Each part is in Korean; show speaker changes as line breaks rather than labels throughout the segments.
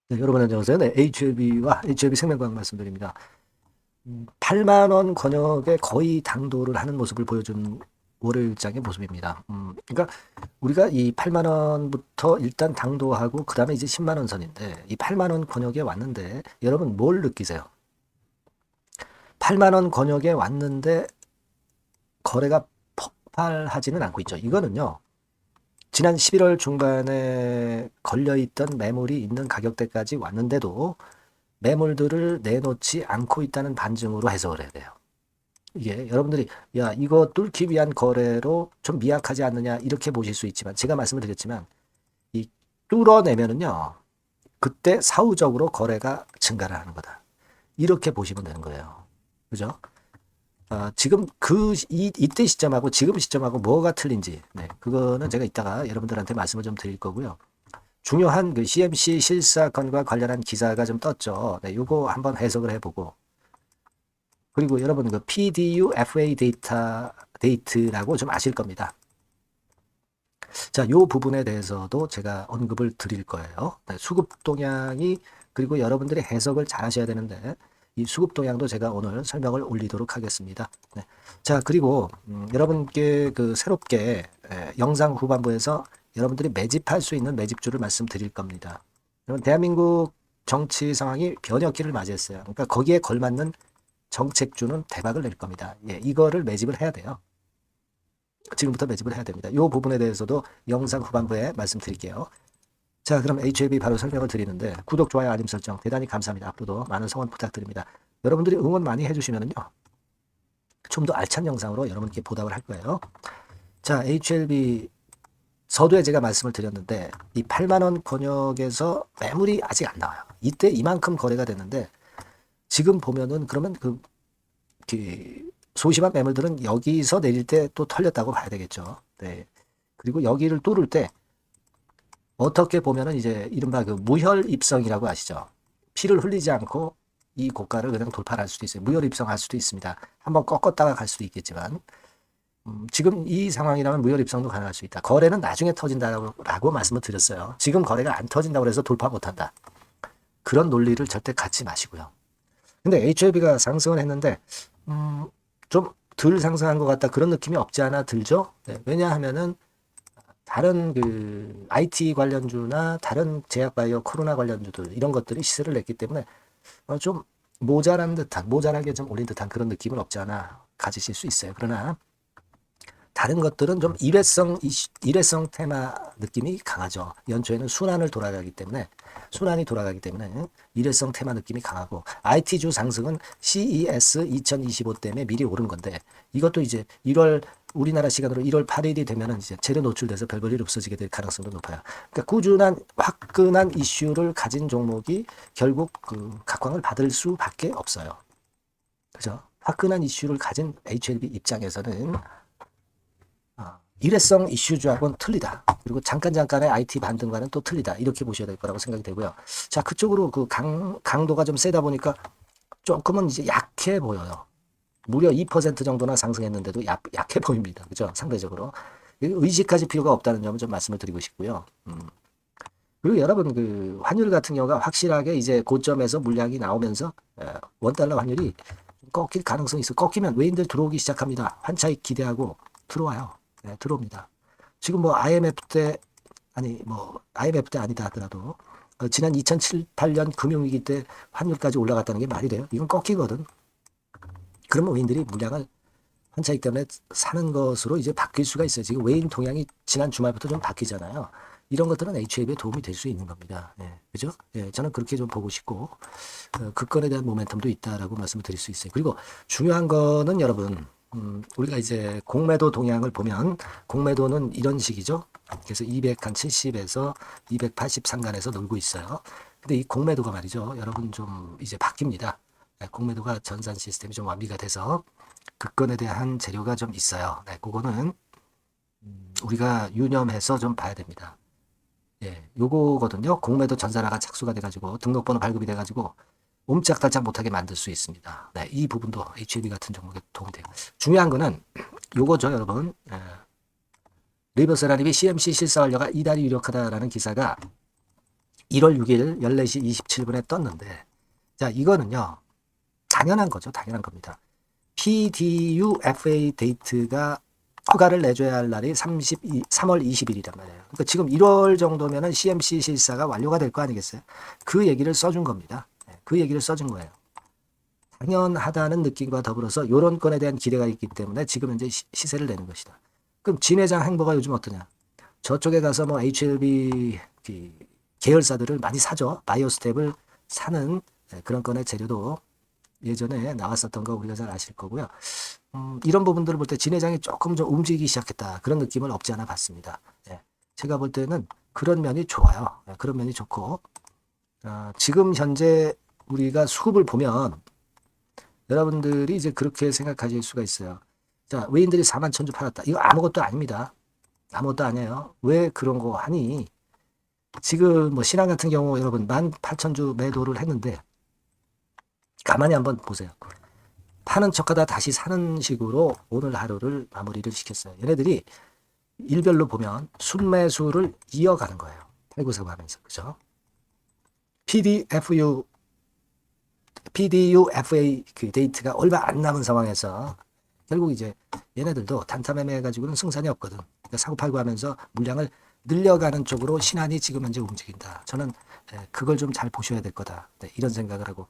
네, 여러분 안녕하세요. 네, HLB와 HLB 생명과학 말씀드립니다. 8만 원 권역에 거의 당도를 하는 모습을 보여준 월요일장의 모습입니다. 그러니까 우리가 이 8만 원부터 일단 당도하고 그 다음에 이제 10만 원 선인데 이 8만 원 권역에 왔는데 여러분 뭘 느끼세요? 8만 원 권역에 왔는데 거래가 폭발하지는 않고 있죠. 이거는요. 지난 11월 중반에 걸려있던 매물이 있는 가격대까지 왔는데도 매물들을 내놓지 않고 있다는 반증으로 해석을 해야 돼요. 이게 여러분들이 야 이거 뚫기 위한 거래로 좀 미약하지 않느냐 이렇게 보실 수 있지만 제가 말씀을 드렸지만 이 뚫어내면은요 그때 사후적으로 거래가 증가를 하는 거다. 이렇게 보시면 되는 거예요. 그죠? 지금 이때 시점하고 지금 시점하고 뭐가 틀린지 그거는 제가 이따가 여러분들한테 말씀을 좀 드릴 거고요. 중요한 그 CMC 실사건과 관련한 기사가 좀 떴죠. 요거 한번 해석을 해보고 그리고 여러분 그 PDU FA 데이트라고 좀 아실 겁니다. 자, 요 부분에 대해서도 제가 언급을 드릴 거예요. 수급 동향이 그리고 여러분들이 해석을 잘 하셔야 되는데 이 수급 동향도 제가 오늘 설명을 올리도록 하겠습니다. 네. 자, 그리고 여러분께 그 새롭게 영상 후반부에서 여러분들이 매집할 수 있는 매집주를 말씀드릴 겁니다. 대한민국 정치 상황이 변혁기를 맞이했어요. 그러니까 거기에 걸맞는 정책주는 대박을 낼 겁니다. 예, 이거를 매집을 해야 돼요. 지금부터 매집을 해야 됩니다. 이 부분에 대해서도 영상 후반부에 말씀드릴게요. 자, 그럼 HLB 바로 설명을 드리는데 구독, 좋아요, 알림 설정 대단히 감사합니다. 앞으로도 많은 성원 부탁드립니다. 여러분들이 응원 많이 해주시면요. 좀 더 알찬 영상으로 여러분께 보답을 할 거예요. 자, HLB 서두에 제가 말씀을 드렸는데 이 8만 원 권역에서 매물이 아직 안 나와요. 이때 이만큼 거래가 됐는데 지금 보면은 그러면 그 소심한 매물들은 여기서 내릴 때 또 털렸다고 봐야 되겠죠. 네. 그리고 여기를 뚫을 때 어떻게 보면은 이제 이른바 그 무혈 입성이라고 아시죠? 피를 흘리지 않고 이 고가를 그냥 돌파할 수도 있어요. 무혈 입성할 수도 있습니다. 한번 꺾었다가 갈 수도 있겠지만 지금 이 상황이라면 무혈 입성도 가능할 수 있다. 거래는 나중에 터진다라고 말씀을 드렸어요. 지금 거래가 안 터진다고 해서 돌파 못한다. 그런 논리를 절대 갖지 마시고요. 근데 HLB가 상승을 했는데 좀 덜 상승한 것 같다 그런 느낌이 없지 않아 들죠? 네, 왜냐하면은 다른 그 IT 관련주나 다른 제약바이오 코로나 관련주들 이런 것들이 시세를 냈기 때문에 좀 모자란 듯한 모자라게 좀 올린 듯한 그런 느낌은 없지 않아 가지실 수 있어요. 그러나 다른 것들은 좀 일회성 테마 느낌이 강하죠. 연초에는 순환이 돌아가기 때문에 일회성 테마 느낌이 강하고 IT주 상승은 CES 2025 때문에 미리 오른 건데 이것도 이제 1월 우리나라 시간으로 1월 8일이 되면은 이제 재료 노출돼서 별볼일 없어지게 될 가능성도 높아요. 그러니까 꾸준한 화끈한 이슈를 가진 종목이 결국 그 각광을 받을 수밖에 없어요. 그죠? 화끈한 이슈를 가진 HLB 입장에서는 일회성 이슈주하고는 틀리다. 그리고 잠깐의 IT 반등과는 또 틀리다. 이렇게 보셔야 될 거라고 생각이 되고요. 자, 그쪽으로 그 강도가 좀 세다 보니까 조금은 이제 약해 보여요. 무려 2% 정도나 상승했는데도 약해 보입니다. 그죠? 상대적으로. 의식하실 필요가 없다는 점을 좀 말씀을 드리고 싶고요. 그리고 여러분 그 환율 같은 경우가 확실하게 이제 고점에서 물량이 나오면서 원달러 환율이 꺾일 가능성이 있어. 꺾이면 외인들 들어오기 시작합니다. 환차익 기대하고 들어와요. 네, 들어옵니다. 지금 뭐 IMF 때 아니다 하더라도 지난 2007, 8년 금융위기 때 환율까지 올라갔다는 게 말이 돼요? 이건 꺾이거든. 그러면 외인들이 물량을 환차익 때문에 사는 것으로 이제 바뀔 수가 있어요. 지금 외인 동향이 지난 주말부터 좀 바뀌잖아요. 이런 것들은 HLB에 도움이 될 수 있는 겁니다. 예, 그죠? 예, 저는 그렇게 좀 보고 싶고 그 건에 대한 모멘텀도 있다라고 말씀을 드릴 수 있어요. 그리고 중요한 거는 여러분 우리가 이제 공매도 동향을 보면 공매도는 이런 식이죠. 그래서 270에서 280 상간에서 놀고 있어요. 근데 이 공매도가 말이죠. 여러분 좀 이제 바뀝니다. 네, 공매도가 전산 시스템이 좀 완비가 돼서 그건에 대한 재료가 좀 있어요. 네, 그거는 우리가 유념해서 좀 봐야 됩니다. 예, 요거거든요. 공매도 전산화가 착수가 돼가지고 등록번호 발급이 돼가지고 옴짝달짝 못하게 만들 수 있습니다. 네, 이 부분도 HLB 같은 종목에 도움이 돼요. 중요한 거는 요거죠, 여러분. 리버세라님이 CMC 실사 완료가 이달이 유력하다라는 기사가 1월 6일 14시 27분에 떴는데, 자, 이거는요, 당연한 거죠. 당연한 겁니다. PDUFA 데이트가 허가를 내줘야 할 날이 3월 20일이란 말이에요. 그러니까 지금 1월 정도면은 CMC 실사가 완료가 될 거 아니겠어요? 그 얘기를 써준 겁니다. 그 얘기를 써준 거예요. 당연하다는 느낌과 더불어서 이런 건에 대한 기대가 있기 때문에 지금 현재 시세를 내는 것이다. 그럼 진회장 행보가 요즘 어떠냐? 저쪽에 가서 뭐 HLB 계열사들을 많이 사죠. 바이오스텝을 사는 그런 건의 재료도 예전에 나왔었던 거 우리가 잘 아실 거고요. 이런 부분들을 볼 때 진회장이 조금 좀 움직이기 시작했다. 그런 느낌을 없지 않아 봤습니다. 제가 볼 때는 그런 면이 좋아요. 그런 면이 좋고, 지금 현재 우리가 수급을 보면 여러분들이 이제 그렇게 생각하실 수가 있어요. 자, 외인들이 4만 천주 팔았다. 이거 아무것도 아닙니다. 아무것도 아니에요. 왜 그런 거 하니? 지금 뭐 신한 같은 경우 여러분 18,000주 매도를 했는데 가만히 한번 보세요. 파는 척하다 다시 사는 식으로 오늘 하루를 마무리를 시켰어요. 얘네들이 일별로 보면 순매수를 이어가는 거예요. 894 하면서. 그죠? PDUFA 그 데이트가 얼마 안 남은 상황에서 결국 이제 얘네들도 단타 매매 해가지고는 승산이 없거든. 그러니까 사고 팔고 하면서 물량을 늘려가는 쪽으로 신한이 지금 현재 움직인다. 저는 그걸 좀 잘 보셔야 될 거다. 네, 이런 생각을 하고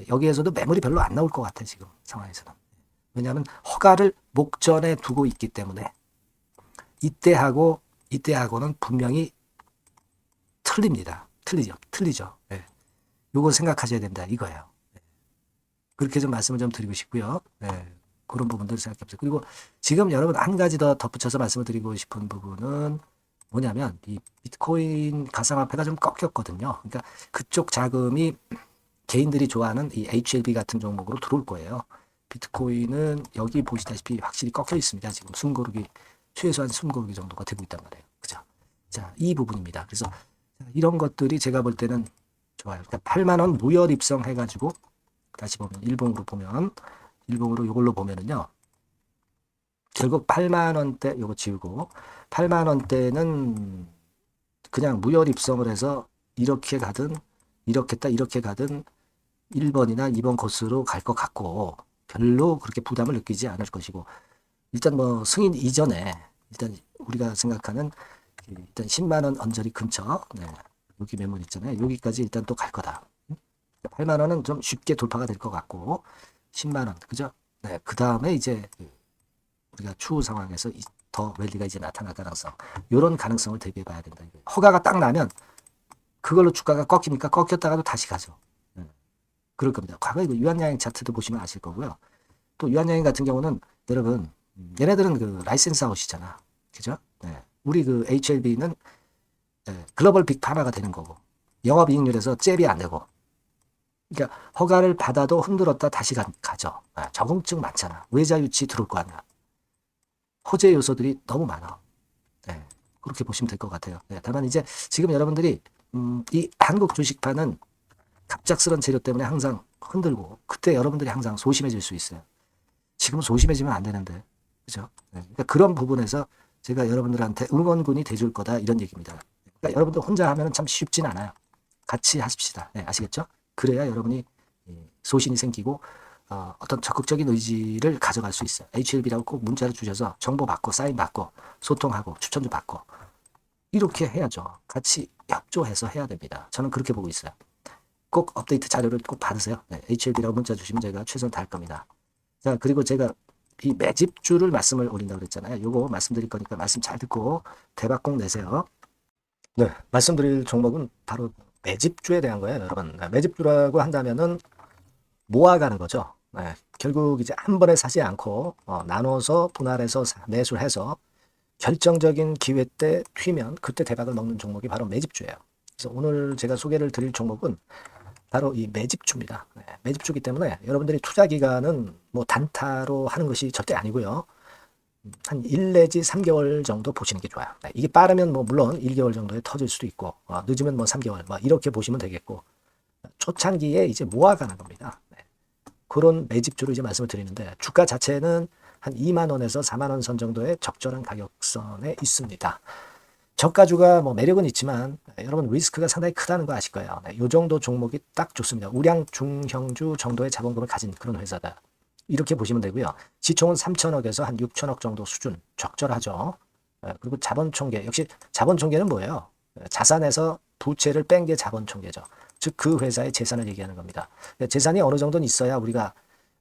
여기에서도 매물이 별로 안 나올 것 같아 지금 상황에서는. 왜냐하면 허가를 목전에 두고 있기 때문에 이때하고는 분명히 틀립니다. 틀리죠. 네. 요거 생각하셔야 된다 이거예요. 네. 그렇게 좀 말씀을 좀 드리고 싶고요. 네. 그런 부분들을 생각해보세요. 그리고 지금 여러분 한 가지 더 덧붙여서 말씀을 드리고 싶은 부분은 뭐냐면 이 비트코인 가상화폐가 좀 꺾였거든요. 그러니까 그쪽 자금이 개인들이 좋아하는 이 HLB 같은 종목으로 들어올 거예요. 비트코인은 여기 보시다시피 확실히 꺾여 있습니다. 지금 숨고르기 최소한 숨고르기 정도가 되고 있단 말이에요. 그죠? 자, 이 부분입니다. 그래서 이런 것들이 제가 볼 때는 좋아요. 그러니까 8만 원 무혈 입성해가지고 다시 보면 일봉으로 이걸로 보면은요. 결국 8만 원대 요거 지우고 8만 원대는 그냥 무혈 입성을 해서 이렇게 가든 이렇게 가든 1번이나 2번 코스로 갈 것 같고 별로 그렇게 부담을 느끼지 않을 것이고 일단 뭐 승인 이전에 일단 우리가 생각하는 일단 10만 원 언저리 근처 여기 매물 있잖아요. 여기까지 일단 또 갈 거다. 8만 원은 좀 쉽게 돌파가 될 것 같고 10만 원 그죠? 네, 그 다음에 이제 우리가 추후 상황에서 더 랠리가 이제 나타날 가능성 이런 가능성을 대비해 봐야 된다. 허가가 딱 나면 그걸로 주가가 꺾입니까? 꺾였다가도 다시 가죠. 그럴 겁니다. 과거에 유한양행 차트도 보시면 아실 거고요. 또 유한양행 같은 경우는 여러분 얘네들은 그 라이센스 아웃이잖아. 그죠? 네. 우리 그 HLB는 글로벌 빅파마가 되는 거고 영업이익률에서 잽이 안 되고 그러니까 허가를 받아도 흔들었다 다시 가죠. 적응증 많잖아. 외자 유치 들어올 거 아니야. 호재 요소들이 너무 많아. 네, 그렇게 보시면 될 것 같아요. 네, 다만 이제 지금 여러분들이 이 한국 주식판은 갑작스런 재료 때문에 항상 흔들고 그때 여러분들이 항상 소심해질 수 있어요. 지금 소심해지면 안 되는데, 그죠? 네, 그러니까 그런 부분에서 제가 여러분들한테 응원군이 돼줄 거다 이런 얘기입니다. 그러니까 여러분들 혼자 하면 참 쉽진 않아요. 같이 하십시다. 네, 아시겠죠? 그래야 여러분이 소신이 생기고 어떤 적극적인 의지를 가져갈 수 있어요. HLB라고 꼭 문자를 주셔서 정보 받고 사인 받고 소통하고 추천도 받고 이렇게 해야죠. 같이 협조해서 해야 됩니다. 저는 그렇게 보고 있어요. 꼭 업데이트 자료를 꼭 받으세요. 네, HLB라고 문자 주시면 제가 최선 다할 겁니다. 자, 그리고 제가 이 매집주를 말씀을 올린다고 그랬잖아요. 요거 말씀드릴 거니까 말씀 잘 듣고 대박 꼭 내세요. 네, 말씀드릴 종목은 바로 매집주에 대한 거예요, 여러분. 매집주라고 한다면은 모아가는 거죠. 네, 결국 이제 한 번에 사지 않고 나눠서 분할해서 매수를 해서 결정적인 기회 때 튀면 그때 대박을 먹는 종목이 바로 매집주예요. 그래서 오늘 제가 소개를 드릴 종목은 바로 이 매집주입니다. 네, 매집주기 때문에 여러분들이 투자 기간은 뭐 단타로 하는 것이 절대 아니고요. 한 1 내지 3개월 정도 보시는 게 좋아요. 네, 이게 빠르면 뭐 물론 1개월 정도에 터질 수도 있고 늦으면 뭐 3개월 뭐 이렇게 보시면 되겠고 초창기에 이제 모아가는 겁니다. 네. 그런 매집주로 이제 말씀을 드리는데 주가 자체는 한 2만 원에서 4만 원 선 정도의 적절한 가격선에 있습니다. 저가주가 뭐 매력은 있지만 여러분 리스크가 상당히 크다는 거 아실 거예요. 네, 이 정도 종목이 딱 좋습니다. 우량 중형주 정도의 자본금을 가진 그런 회사다. 이렇게 보시면 되고요. 시총은 3천억에서 한 6천억 정도 수준 적절하죠. 그리고 자본총계 역시 자본총계는 뭐예요? 자산에서 부채를 뺀 게 자본총계죠. 즉 그 회사의 재산을 얘기하는 겁니다. 재산이 어느 정도는 있어야 우리가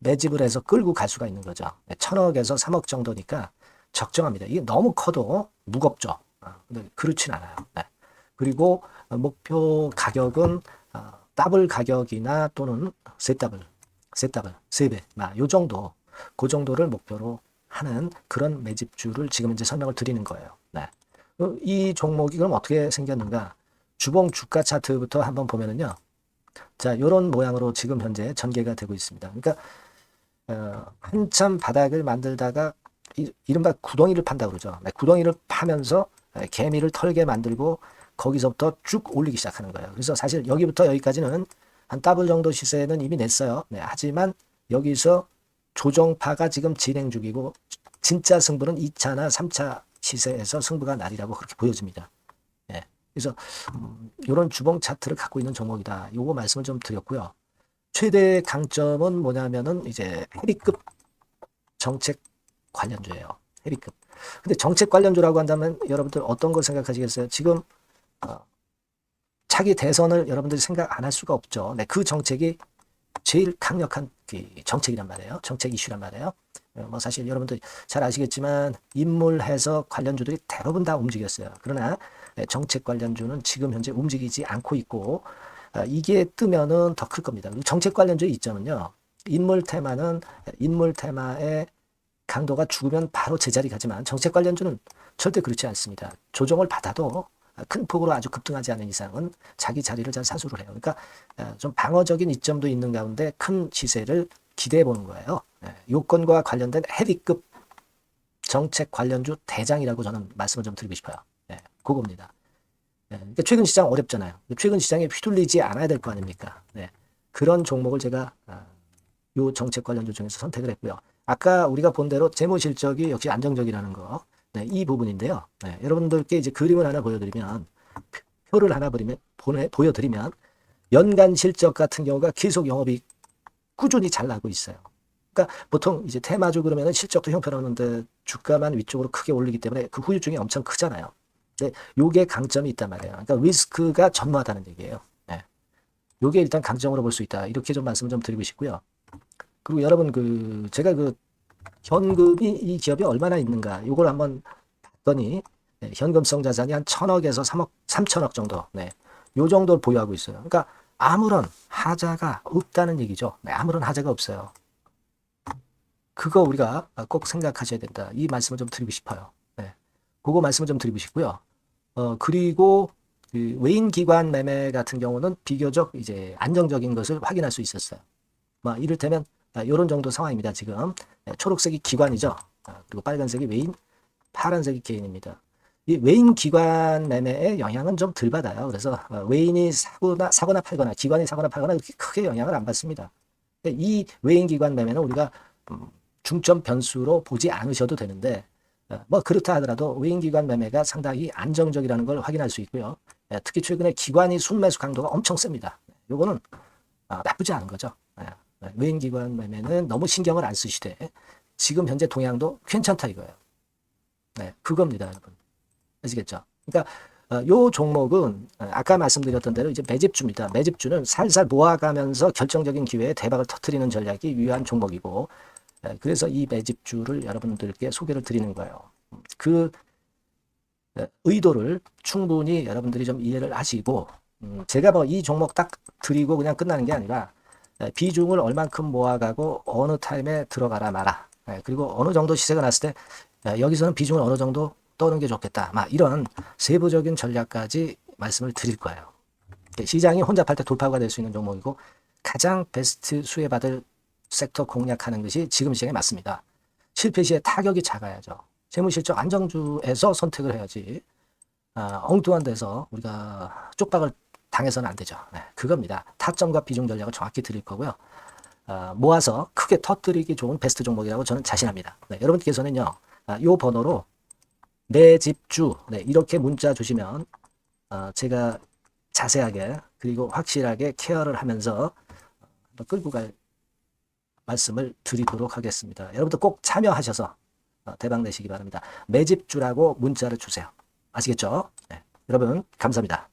매집을 해서 끌고 갈 수가 있는 거죠. 1,000억에서 3억 정도니까 적정합니다. 이게 너무 커도 무겁죠. 근데 그렇진 않아요. 네. 그리고 목표 가격은 더블 가격이나 또는 세 더블, 세 배, 요 정도, 그 정도를 목표로 하는 그런 매집주를 지금 이제 설명을 드리는 거예요. 네. 이 종목이 그럼 어떻게 생겼는가? 주봉 주가 차트부터 한번 보면은요. 자, 요런 모양으로 지금 현재 전개가 되고 있습니다. 그러니까 한참 바닥을 만들다가 이른바 구덩이를 판다고 그러죠. 네, 구덩이를 파면서 개미를 털게 만들고 거기서부터 쭉 올리기 시작하는 거예요. 그래서 사실 여기부터 여기까지는 한 더블 정도 시세는 이미 냈어요. 네, 하지만 여기서 조정파가 지금 진행 중이고 진짜 승부는 2차나 3차 시세에서 승부가 나리라고 그렇게 보여집니다. 네, 그래서 이런 주봉 차트를 갖고 있는 종목이다. 요거 말씀을 좀 드렸고요. 최대 강점은 뭐냐면은 이제 해리급 정책 관련주예요. 해리급. 근데 정책 관련주라고 한다면 여러분들 어떤 걸 생각하시겠어요? 지금 차기 대선을 여러분들이 생각 안 할 수가 없죠. 네, 그 정책이 제일 강력한 정책이란 말이에요. 정책 이슈란 말이에요. 뭐 사실 여러분들 잘 아시겠지만 인물 해석 관련주들이 대부분 다 움직였어요. 그러나 정책 관련주는 지금 현재 움직이지 않고 있고 이게 뜨면은 더 클 겁니다. 정책 관련주의 이점은요. 인물 테마의 강도가 죽으면 바로 제자리 가지만 정책 관련주는 절대 그렇지 않습니다. 조정을 받아도 큰 폭으로 아주 급등하지 않은 이상은 자기 자리를 잘 사수를 해요. 그러니까 좀 방어적인 이점도 있는 가운데 큰 시세를 기대해 보는 거예요. 요건과 관련된 헤비급 정책 관련주 대장이라고 저는 말씀을 좀 드리고 싶어요. 그겁니다. 그러니까 최근 시장 어렵잖아요. 최근 시장에 휘둘리지 않아야 될 거 아닙니까? 그런 종목을 제가 요 정책 관련주 중에서 선택을 했고요. 아까 우리가 본 대로 재무 실적이 역시 안정적이라는 거, 이 부분인데요. 여러분들께 이제 그림을 하나 보여드리면, 표를 하나 보여드리면, 연간 실적 같은 경우가 계속 영업이 꾸준히 잘 나고 있어요. 그러니까 보통 이제 테마주 그러면은 실적도 형편없는데 주가만 위쪽으로 크게 올리기 때문에 그 후유증이 엄청 크잖아요. 근데 요게 강점이 있단 말이에요. 그러니까 리스크가 전무하다는 얘기예요. 요게 일단 강점으로 볼 수 있다. 이렇게 좀 말씀을 좀 드리고 싶고요. 그리고 여러분 제가 현금이 이 기업이 얼마나 있는가 요걸 한번 봤더니 현금성 자산이 한 1,000억에서 3천억 정도 요 정도를 보유하고 있어요. 그러니까 아무런 하자가 없다는 얘기죠. 아무런 하자가 없어요. 그거 우리가 꼭 생각하셔야 된다. 이 말씀을 좀 드리고 싶어요. 그거 말씀을 좀 드리고 싶고요. 그리고 그 외인 기관 매매 같은 경우는 비교적 이제 안정적인 것을 확인할 수 있었어요. 이를테면 이런 정도 상황입니다. 지금 초록색이 기관이죠. 그리고 빨간색이 외인, 파란색이 개인입니다. 이 외인 기관 매매의 영향은 좀 덜 받아요. 그래서 외인이 사거나 팔거나 기관이 사거나 팔거나 그렇게 크게 영향을 안 받습니다. 이 외인 기관 매매는 우리가 중점 변수로 보지 않으셔도 되는데 그렇다 하더라도 외인 기관 매매가 상당히 안정적이라는 걸 확인할 수 있고요. 특히 최근에 기관이 순매수 강도가 엄청 셉니다. 요거는 나쁘지 않은 거죠. 외인 기관 매매는 너무 신경을 안 쓰시되 지금 현재 동향도 괜찮다 이거예요. 그겁니다, 여러분. 아시겠죠? 그러니까 요 종목은 아까 말씀드렸던 대로 이제 매집주입니다. 매집주는 살살 모아가면서 결정적인 기회에 대박을 터뜨리는 전략이 유효한 종목이고 그래서 이 매집주를 여러분들께 소개를 드리는 거예요. 그 의도를 충분히 여러분들이 좀 이해를 하시고 제가 뭐 이 종목 딱 드리고 그냥 끝나는 게 아니라 비중을 얼만큼 모아가고 어느 타임에 들어가라 마라. 그리고 어느 정도 시세가 났을 때 여기서는 비중을 어느 정도 떠는 게 좋겠다. 이런 세부적인 전략까지 말씀을 드릴 거예요. 시장이 혼잡할 때 돌파구가 될 수 있는 종목이고 가장 베스트 수혜받을 섹터 공략하는 것이 지금 시장에 맞습니다. 실패 시에 타격이 작아야죠. 재무실적 안정주에서 선택을 해야지 엉뚱한 데서 우리가 쪽박을 당해서는 안 되죠. 그겁니다. 타점과 비중 전략을 정확히 드릴 거고요. 모아서 크게 터뜨리기 좋은 베스트 종목이라고 저는 자신합니다. 여러분께서는요. 요 번호로 내 집주. 네, 이렇게 문자 주시면 제가 자세하게 그리고 확실하게 케어를 하면서 한번 끌고 갈 말씀을 드리도록 하겠습니다. 여러분들 꼭 참여하셔서 대박 내시기 바랍니다. 내 집주라고 문자를 주세요. 아시겠죠? 네, 여러분 감사합니다.